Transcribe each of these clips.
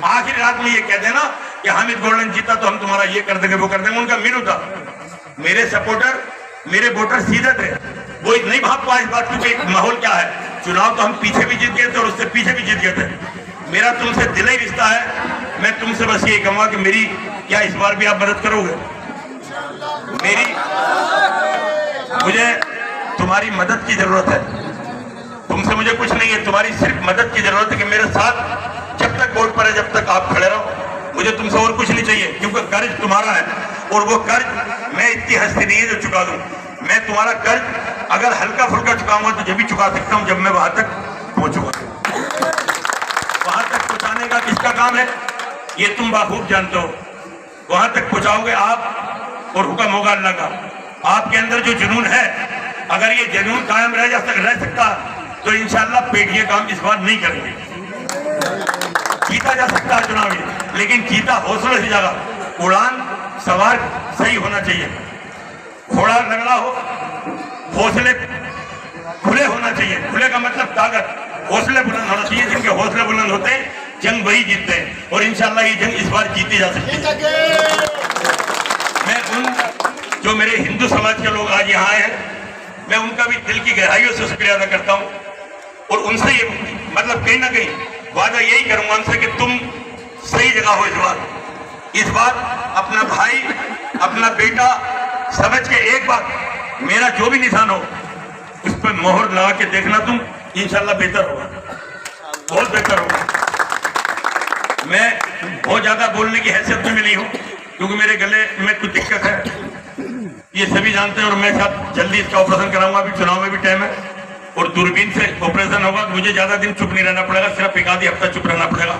आखिरी रात में ये कह देना कि हामिद गोल्डन जीता तो हम तुम्हारा ये कर देंगे वो कर देंगे, उनका मीनू था। मेरे सपोर्टर मेरे वोटर सीधे थे, वो नहीं भाग पाए इस बात, क्योंकि माहौल क्या है, चुनाव तो हम पीछे भी जीत गए थे और उससे पीछे भी जीत गए थे। मेरा तुमसे दिली रिश्ता है, मैं तुमसे बस ये कहूंगा कि मेरी क्या इस बार भी आप मदद करोगे? मुझे तुम्हारी मदद की जरूरत है, तुमसे मुझे कुछ नहीं है, तुम्हारी सिर्फ मदद की जरूरत है कि मेरे साथ जब तक वोट पर है जब तक आप खड़े रहो। मुझे तुमसे और कुछ नहीं चाहिए, क्योंकि कर्ज तुम्हारा है और वो कर्ज मैं इतनी हस्ती नहीं है जो चुका दूं। मैं तुम्हारा कर्ज अगर हल्का फुल्का चुकाऊंगा तो जब भी चुका सकता हूं जब मैं वहां तक पहुंचूंगा। वहां तक पहुंचाने का किसका काम है ये तुम बाखूब जानते हो। वहां तक पहुंचाओगे आप और हुक्म होगा अल्लाह का। आपके अंदर जो जुनून है, अगर ये जुनून कायम रह सकता तो इंशाअल्लाह पेटिए काम इस बार नहीं करेंगे। जीता जा सकता है चुनाव, लेकिन जीता हौसले से जाएगा। उड़ान सवार सही होना चाहिए, घोड़ा लगड़ा हो, हौसले खुले होना चाहिए। खुले का मतलब ताकत, हौसले बुलंद होना चाहिए। जिनके हौसले बुलंद होते हैं जंग वही जीतते हैं और इंशाअल्लाह ये जंग इस बार जीती जा सकती है। मैं उन जो मेरे हिंदू समाज के लोग आज यहाँ आए हैं, मैं उनका भी दिल की गहराइयों से शुक्रिया अदा करता हूँ और उनसे ये मतलब कहीं ना कहीं वादा यही करूंगा उनसे कि तुम सही जगह हो। इस बार अपना भाई अपना बेटा समझ के एक बार मेरा जो भी निशान हो उस पर मोहर लगा के देखना, तुम इंशाल्लाह बेहतर होगा, बहुत बेहतर होगा। मैं बहुत ज्यादा बोलने की हैसियत में नहीं हूँ क्योंकि मेरे गले में कुछ दिक्कत है, ये सभी जानते हैं और मैं साथ जल्दी इसका ऑपरेशन कराऊंगा। अभी चुनाव में भी टाइम है और दूरबीन से ऑपरेशन होगा, मुझे ज्यादा दिन चुप नहीं रहना पड़ेगा, सिर्फ एक आधी हफ्ता चुप रहना पड़ेगा।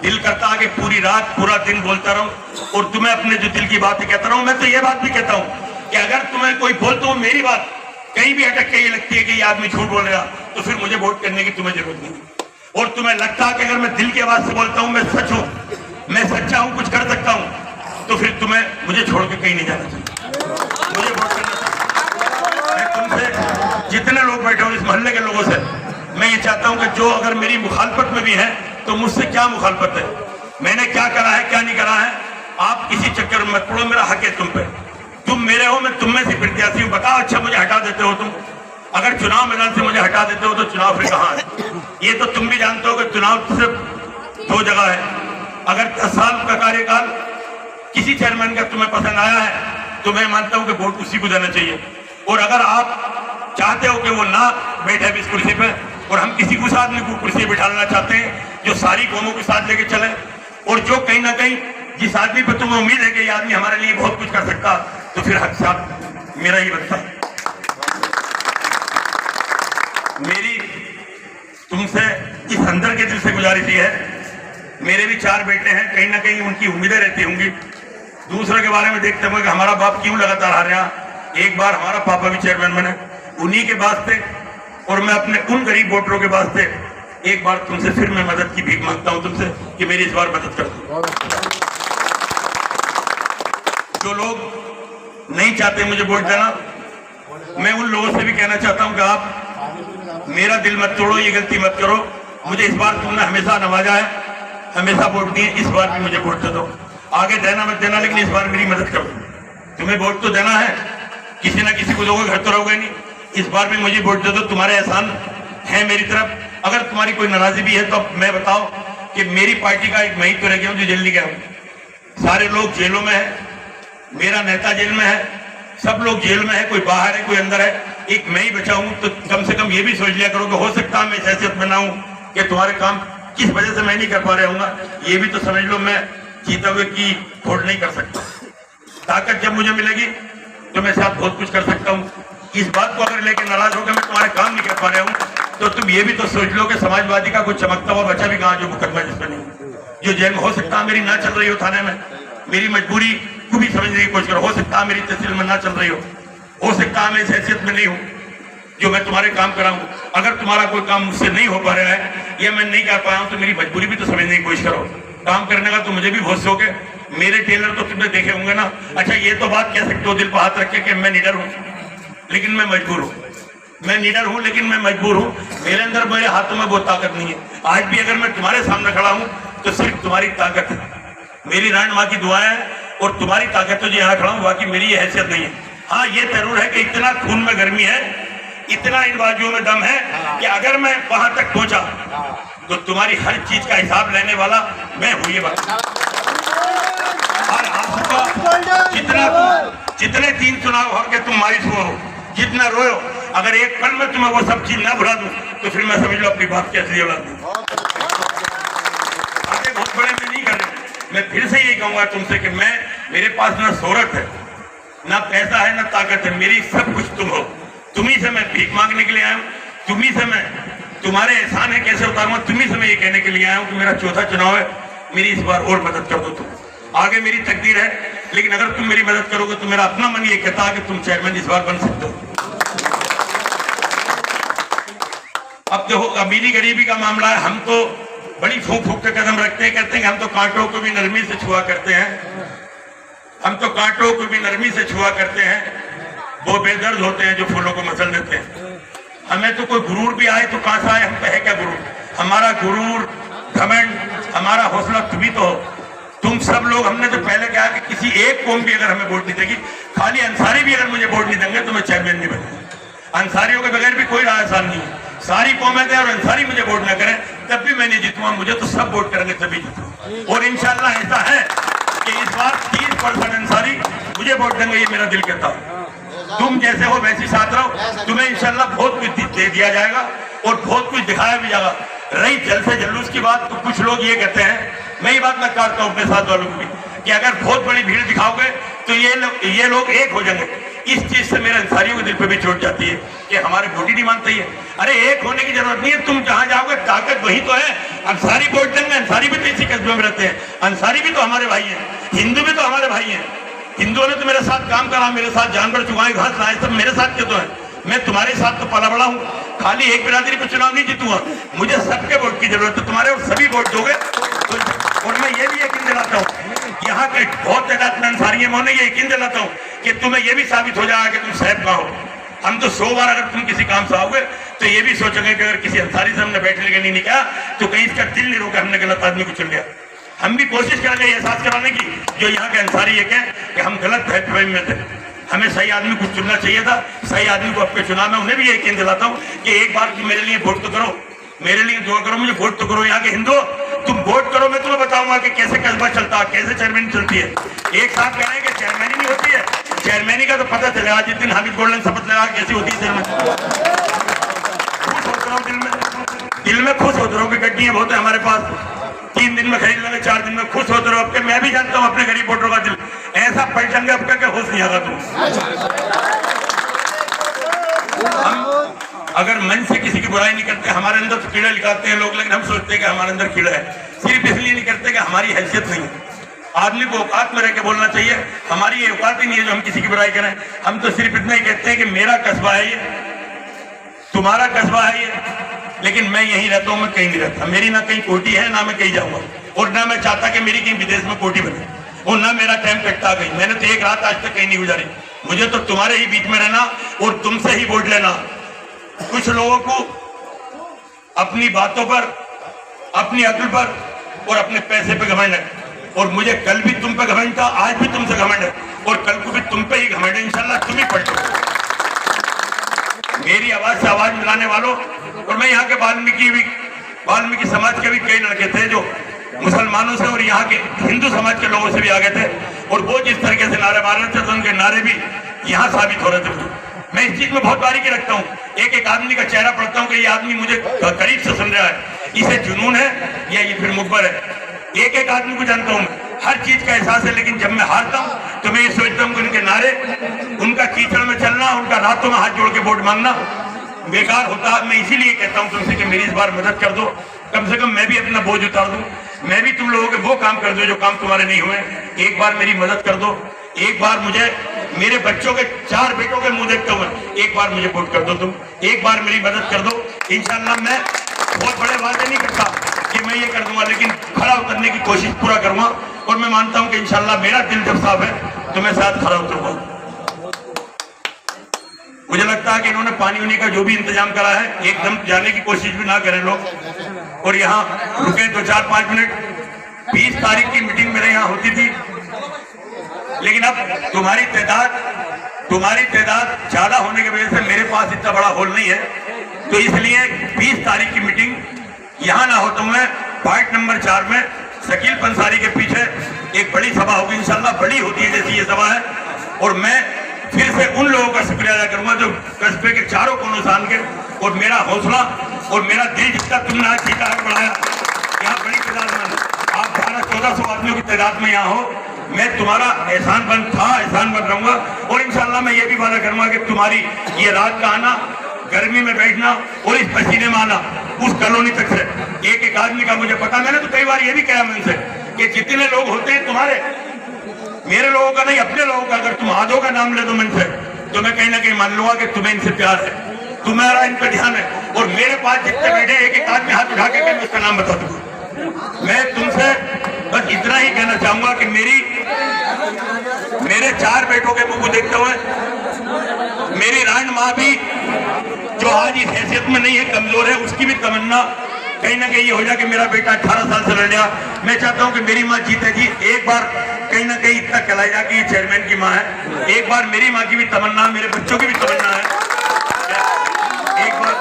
दिल करता है कि पूरी रात पूरा दिन बोलता रहूं और तुम्हें अपने जो दिल की बातें कहता रहूं। मैं तो ये बात भी कहता हूं कि अगर तुम्हें कोई बोलता हूं मेरी बात कहीं भी अटक के ये लगती है कि ये आदमी झूठ बोल रहा, तो फिर मुझे वोट करने की तुम्हें जरूरत नहीं। और तुम्हें लगता है कि अगर मैं दिल की आवाज से बोलता हूं, मैं सच हूं, मैं सच्चा हूं, कुछ कर सकता हूं, तो फिर तुम्हें मुझे छोड़ के कहीं नहीं जाना चाहिए, मुझे वोट करना चाहिए। मैं तुमसे जितने लोग बैठे हो इस मोहल्ले के लोगों से मैं ये चाहता हूं कि जो अगर मेरी मुखालफत में भी है तो मुझसे क्या मुखालफत है, मैंने क्या करा है क्या नहीं करा है, आप किसी चक्कर में मत पड़ो। मेरा हक है तुम पे, तुम मेरे हो, मैं तुम में से प्रत्याशी हूं। बताओ अच्छा मुझे हटा देते हो तुम, अगर चुनाव मैदान से मुझे हटा देते हो तो चुनाव फिर कहाँ है? ये तो तुम भी जानते हो कि चुनाव सिर्फ दो जगह है। अगर 10 साल का कार्यकाल किसी चेयरमैन का तुम्हें पसंद आया है तो मैं मानता हूं कि वोट उसी को देना चाहिए। और अगर आप चाहते हो कि वो ना बैठे इस कुर्सी पे और हम किसी उस आदमी को कुर्सी बिठाना चाहते हैं जो सारी कौमों के साथ लेके चले और जो कहीं ना कहीं जिस आदमी पर तुम्हें उम्मीद है कि ये आदमी हमारे लिए बहुत कुछ कर सकता, तो फिर हक साथ मेरा ही बनता है। मेरी तुमसे इस अंदर के दिल से गुजारिश ये है, मेरे भी 4 बेटे हैं, कहीं ना कहीं उनकी उम्मीदें रहती होंगी दूसरे के बारे में देखते हुए कि हमारा बाप क्यों लगातार हार रहा। एक बार हमारा पापा भी चेयरमैन बने, उन्हीं के वास्ते और मैं अपने उन गरीब वोटरों के वास्ते एक बार तुमसे फिर मैं मदद की भीख मांगता हूं तुमसे कि मेरी इस बार मदद कर दो। जो लोग नहीं चाहते मुझे वोट देना, मैं उन लोगों से भी कहना चाहता हूं कि आप मेरा दिल मत तोड़ो, ये गलती मत करो। मुझे इस बार तुमने हमेशा नवाजा है, हमेशा वोट दिए, इस बार भी मुझे वोट दे दो। आगे देना मत देना, लेकिन इस बार मेरी मदद करो। तुम्हें वोट तो देना है, किसी ना किसी को दोगे, घर तो रहोगे नहीं। इस बार भी मुझे वोट दे दो, तुम्हारे एहसान है मेरी तरफ। अगर तुम्हारी कोई नाराजगी भी है तो मैं बताओ कि मेरी पार्टी का एक मैं ही तो रह गया हूं जो जेल नहीं गया हूं। सारे लोग जेलों में है, मेरा नेता जेल में है, सब लोग जेल में है, कोई बाहर है कोई अंदर है, एक मैं ही बचा हूं। तो कम से कम ये भी सोच लिया करो कि हो सकता है मैं इस हैसियत में ना हूं कि तुम्हारे काम किस वजह से मैं नहीं कर पा रहा हूँ, ये भी तो समझ लो। मैं जीता हुए की खोट नहीं कर सकता। ताकत जब मुझे मिलेगी तो मैं साथ बहुत कुछ कर सकता हूँ। इस बात को अगर लेकर नाराज होकर मैं तुम्हारे काम नहीं कर पा रहा हूँ तो तुम ये भी तो सोच लो कि समाजवादी का कुछ चमकता हुआ बच्चा भी कहाँ जो मुकदमा जिस पर नहीं, जो जेल में हो सकता है मेरी ना चल रही हो थाने में, मेरी मजबूरी को भी समझने की कोशिश करो। हो सकता है मेरी तहसील में ना चल रही हो सकता है मैं इस हैसियत में नहीं हूँ जो मैं तुम्हारे काम कराऊं। अगर तुम्हारा कोई काम मुझसे नहीं हो पा रहा है या मैं नहीं कर पाया हूं तो मेरी मजबूरी भी तो समझने की कोशिश करो। काम करने का तो मुझे भी बहुत शौक है, मेरे टेलर तो तुमने देखे होंगे ना। अच्छा ये तो बात कह सकते हो दिल पर हाथ रख के कि मैं निडर हूं लेकिन मैं मजबूर हूं, मैं निडर हूं लेकिन मैं मजबूर हूं। मेरे अंदर मेरे हाथों में बहुत ताकत नहीं है। आज भी अगर मैं तुम्हारे सामने खड़ा हूं तो सिर्फ तुम्हारे तुम्हारी ताकत है, मेरी रानी माँ की दुआएं है और तुम्हारी ताकत तो जो यहाँ खड़ा हूँ, बाकी मेरी ये हैसियत नहीं है। हाँ ये जरूर है कि इतना खून में गर्मी है, इतना इन बाजुओं में दम है कि अगर मैं वहां तक पहुंचा तो तुम्हारी हर चीज का हिसाब लेने वाला मैं हूं। ये बात और आपका जितने 3 चुनाव हो के तुम मायूस हो, जितना रोयो, अगर एक पल में तुम्हें वो सब चीज ना भुला दूं तो फिर मैं समझ लो अपनी बात की असली औलाद दूं। आगे बहुत बड़े में नहीं करने, मैं फिर से यही कहूंगा तुमसे कि मेरे पास ना शोहरत है, ना पैसा है, ना ताकत है, मेरी सब कुछ तुम हो। तुम्ही से मैं भीख मांगने के लिए आया हूँ, तुम्ही से मैं तुम्हारे एहसान है कैसे उतारूंगा, तुम्ही से मैं ये कहने के लिए आया हूँ कि मेरा चौथा चुनाव है, मेरी इस बार और मदद कर दो। तुम आगे मेरी तकदीर है, लेकिन अगर तुम मेरी मदद करोगे तो मेरा अपना मन ये कहता है कि तुम चेयरमैन इस बार बन सकते हो। अब देखो अमीरी गरीबी का मामला है, हम तो बड़ी फूंक फूंक के कदम रखते हैं, कहते हैं कि हम तो कांटों को भी नरमी से छुआ करते हैं, हम तो कांटों को भी नरमी से छुआ करते हैं, वो बेदर्द होते हैं जो फूलों को मसल देते हैं। हमें तो कोई गुरूर भी आए तो कहां से आए, हम पे है क्या गुरूर? हमारा गुरूर, घमंड, हमारा हौसला तुम्ही तो हो। तुम सब लोग, हमने तो पहले कहा कि किसी एक कौम भी अगर हमें वोट नहीं देगी, खाली अंसारी भी अगर मुझे वोट नहीं देंगे तो मैं चेयरमैन नहीं बनूंगा। अंसारियों के बगैर भी कोई राह आसान नहीं है, सारी कौमें दें और अंसारी मुझे वोट न करें तब भी मैं नहीं जीतूंगा, मुझे तो सब वोट करेंगे तभी जीतूंगा। और इंशाल्लाह ऐसा है कि इस बार 30% अंसारी मुझे वोट देंगे, ये मेरा दिल कहता है। तुम जैसे हो वैसे साथ रहो, तुम्हें इंशाल्लाह बहुत कुछ दे दिया जाएगा और बहुत कुछ दिखाया भी जाएगा। रही जलसे जुलूस की बात, तो कुछ लोग ये कहते हैं, मैं ये बात मैं काटता हूँ अपने साथ वालों को भी, कि अगर बहुत बड़ी भीड़ दिखाओगे तो ये लोग एक हो जाएंगे। इस चीज से मेरे अंसारियों के दिल पे भी चोट जाती है कि हमारे वोट ही नहीं मानते ही है। अरे एक होने की जरूरत नहीं है, तुम जहां जाओगे ताकत वही तो है। अंसारी वोट देंगे, अंसारी भी तो इसी कस्बे में रहते हैं, अंसारी भी तो हमारे भाई हैं, हिंदू भी तो हमारे भाई हैं। हिंदुओं ने तो मेरे साथ काम करा, मेरे साथ जानवर चुगाए, घास लाए, सब मेरे साथ के तो है। मैं तुम्हारे साथ तो पला बड़ा हूँ, खाली एक बिरादरी पे चुनाव नहीं जीतूंगा, मुझे सबके वोट की जरूरत है। तुम्हारे और सभी वोट दोगे तो, और मैं ये भी यकीन दिलाता हूँ, यहाँ के बहुत ज्यादा अंसारी मैं ये यकीन दिलाता हूँ कि तुम्हें ये भी साबित हो जाएगा कि तुम साहब का हो। हम तो 100 बार अगर तुम किसी काम से आओगे तो ये भी सोचोगे कि अगर किसी अंसारी से हमने बैठने के लिए नहीं कहा तो कहीं इसका दिल नहीं रोका, हमने गलत आदमी को चुन लिया। हम भी कोशिश करेंगे एहसास कराने की, जो यहाँ के अंसारी ये कहें कि हम गलत फहमी में थे, हमें सही आदमी को चुनना चाहिए था, सही आदमी को आपके चुनाव में। उन्हें भी ये यकीन दिलाता हूँ कि एक बार मेरे लिए वोट तो करो, मेरे लिए दुआ करो, मुझे वोट तो करो। यहाँ के हिंदू तुम वोट करो, मैं तुम्हें बताऊंगा कि कैसे कस्बा चलता है, कैसे चेयरमैनी चलती है। एक साथ कह रहे हैं कि चेयरमैनी नहीं होती है, चेयरमैनी का तो पता चलेगा जिस दिन हामिद गोल्डन शपथ लगा कैसी होती है चेयरमैन। खुश होते रहो, दिल में खुश होते रहो कि गड्डियां बहुत है हमारे पास, 3 दिन में खरीद लेंगे, 4 दिन में खुश होते रहो। अब मैं भी जानता हूँ अपने गरीब वोटरों का दिल ऐसा पलटेंगे अब तक होश नहीं आगा तुम। हम अगर मन से किसी की बुराई नहीं करते, हमारे अंदर तो कीड़ा लिखाते हैं लोग, लेकिन हम सोचते हैं कि हमारे अंदर कीड़ा है, सिर्फ इसलिए नहीं करते कि हमारी हैसियत नहीं है। आदमी को औकात में रह के बोलना चाहिए, हमारी ये औकात ही नहीं है जो हम किसी की बुराई करें। हम तो सिर्फ इतना ही कहते हैं कि मेरा कस्बा है ये, तुम्हारा कस्बा है ये, लेकिन मैं यहीं रहता हूँ, मैं कहीं नहीं रहता। मेरी ना कहीं कोठी है, ना मैं कहीं जाऊंगा, और ना मैं चाहता कि मेरी कहीं विदेश में कोठी बने, और ना मेरा टाइम कटता गई। मैंने तो एक रात आज तक कहीं नहीं गुजारी। मुझे तो तुम्हारे ही बीच में रहना और तुमसे ही वोट लेना। कुछ लोगों को अपनी बातों पर, अपनी अक्ल पर और अपने पैसे पे घमंड है, और मुझे कल भी तुम पे घमंड था, आज भी तुमसे घमंड है, और कल को भी तुम पे ही घमंड है। इंशाल्लाह तुम ही पलटो। मेरी आवाज से आवाज मिलाने वालों, और मैं यहाँ के वाल्मीकि समाज के भी कई लड़के थे जो मुसलमानों से और यहाँ के हिंदू समाज के लोगों से भी आगे थे, और वो जिस तरीके से नारे मार रहे थे तो उनके नारे भी यहाँ साबित हो रहे थे। मैं इस चीज में बहुत बारीकी रखता हूँ, एक एक आदमी का चेहरा पढ़ता हूँ कि ये आदमी मुझे करीब से सुन रहा है, इसे जुनून है या ये फिर मुखबर है। एक एक आदमी को जानता हूँ, हर चीज का एहसास है, लेकिन जब मैं हारता हूँ तो मैं ये सोचता हूँ कि उनके नारे, उनका कीचड़ में चलना, उनका रातों में हाथ जोड़ के वोट मांगना बेकार होता। मैं इसीलिए कहता हूँ तुमसे कि मेरी इस बार मदद कर दो, कम से कम मैं भी अपना बोझ उतार दूं, मैं भी तुम लोगों के वो काम कर दो जो काम तुम्हारे नहीं हुए। एक बार मेरी मदद कर दो, एक बार मुझे, मेरे बच्चों के 4 बेटों के मुंह देखते हुए एक बार मुझे वोट कर दो, तुम एक बार मेरी मदद कर दो। इंशाल्लाह मैं बहुत बड़े वादे नहीं करता कि मैं ये कर दूंगा, लेकिन खड़ा उतरने की कोशिश पूरा करूंगा, और मैं मानता हूं कि इंशाल्लाह मेरा दिल जब साफ है तो मैं साथ खड़ा उतरूंगा। मुझे लगता है कि इन्होंने पानी उनी का जो भी इंतजाम करा है, एकदम जाने की कोशिश भी ना करें लोग, और यहाँ रुके 2-4-5 मिनट, 20 यहाँ होती थी, लेकिन अब तुम्हारी तादाद ज्यादा होने की वजह से मेरे पास इतना बड़ा हॉल नहीं है, तो इसलिए 20 तारीख की मीटिंग यहाँ ना हो तो मैं पॉइंट नंबर 4 में शकील पंसारी के पीछे एक बड़ी सभा होगी, इंशाल्लाह बड़ी होती है जैसी ये सभा है। और मैं फिर से उन लोगों का शुक्रिया अदा करूंगा जो कस्बे के चारों कोनों से आन के और मेरा हौसला और मेरा दिल जितना तुमने आज जीता है बढ़ाया, यहाँ बड़ी तादाद में आप 1200-1400 आदमियों की तादाद में यहाँ हो, मैं तुम्हारा एहसानमंद था, एहसानमंद रहूंगा। और इंशाल्लाह मैं ये भी वादा करूंगा कि तुम्हारी ये रात का आना, गर्मी में बैठना और इस पसीने में आना उस कॉलोनी तक से एक आदमी का मुझे पता, मैंने तो कई बार ये भी कहा मन से कि जितने लोग होते हैं तुम्हारे, मेरे लोगों का नहीं अपने लोगों का, अगर तुम आधों का नाम ले दो मन से तो मैं कहीं ना कहीं मान लूंगा कि तुम्हें इनसे प्यार है, तुम्हारा इन पर ध्यान है। और मेरे पास जितने बैठे एक आदमी हाथ उठा के मैं उसका नाम बता दूंगा। मैं तुमसे बस इतना ही कहना चाहूंगा कि मेरे 4 बेटों के मुंह को देखते हुए मेरी रान माँ भी जो आज इस हैसियत में नहीं है, कमजोर है, उसकी भी तमन्ना कहीं ना कहीं ये हो जाए कि मेरा बेटा 18 साल से लड़ गया। मैं चाहता हूं कि मेरी माँ जीते जी, एक बार कहीं ना कहीं इतना कहलाई जा कि ये चेयरमैन की माँ है, एक बार मेरी माँ की भी तमन्ना, मेरे बच्चों की भी तमन्ना है, एक बार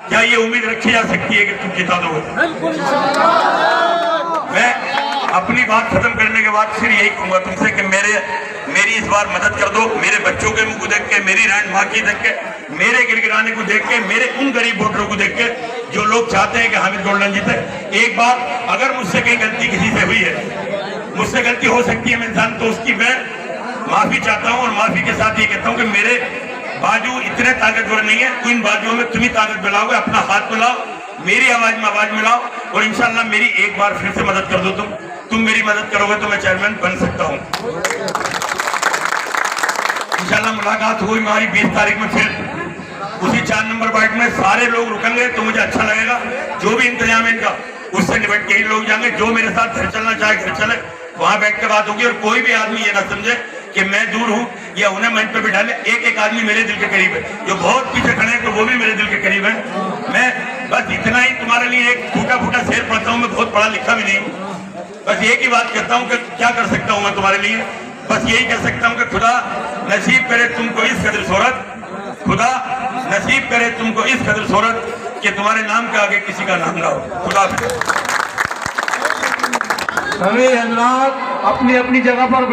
क्या ये उम्मीद रखी जा सकती है कि तुम जिता दोगे? मैं अपनी बात खत्म करने के बाद फिर यही कहूंगा तुमसे कि मेरी इस बार मदद कर दो, मेरे बच्चों के मुंह को देख के, मेरी रान माँ की देख के, मेरे गिड़गिड़ाने को देख के, मेरे उन गरीब वोटरों को देख के जो लोग चाहते हैं कि हामिद गोल्डन जीते। एक बार अगर मुझसे कहीं गलती किसी से हुई है, मुझसे गलती हो सकती है इंसान, तो उसकी मैं माफी चाहता हूँ। और माफी के साथ ये कहता हूँ कि मेरे बाजू इतने ताकतवर नहीं है, तो इन बाजुओं में तुम ही ताकत मिलाओगे, अपना हाथ मिलाओ, मेरी आवाज में आवाज मिलाओ और इंशाल्लाह मेरी एक बार फिर से मदद कर दो। तुम मेरी मदद करोगे तो मैं चेयरमैन बन सकता हूँ। इंशाल्लाह मुलाकात हुई हमारी 20 तारीख में, फिर उसी 4 नंबर वार्ड में सारे लोग रुकेंगे तो मुझे अच्छा लगेगा। जो भी इंतजाम है इनका उससे निपट के ही लोग जाएंगे, जो मेरे साथ घर चलना चाहे घर चले, वहां बैठ के बात होगी। और कोई भी आदमी ये ना समझे कि मैं दूर हूं या उन्हें मंच पे बिठा ले। एक आदमी मेरे दिल के करीब है, जो बहुत पीछे खड़े हैं तो वो भी मेरे दिल के करीब है। मैं बस इतना ही तुम्हारे लिए एक फूटा शेर पढ़ता हूँ, मैं बहुत पढ़ा लिखा भी नहीं हूँ, बस एक ही बात कहता हूँ कि क्या कर सकता हूँ मैं तुम्हारे लिए, बस यही कह सकता हूँ कि खुदा नसीब करे तुमको इस कदर शोहरत, खुदा नसीब करे तुमको इस कदर शोहरत कि तुम्हारे नाम के आगे किसी का नाम ना हो। खुदा सभी हजरात अपनी अपनी जगह पर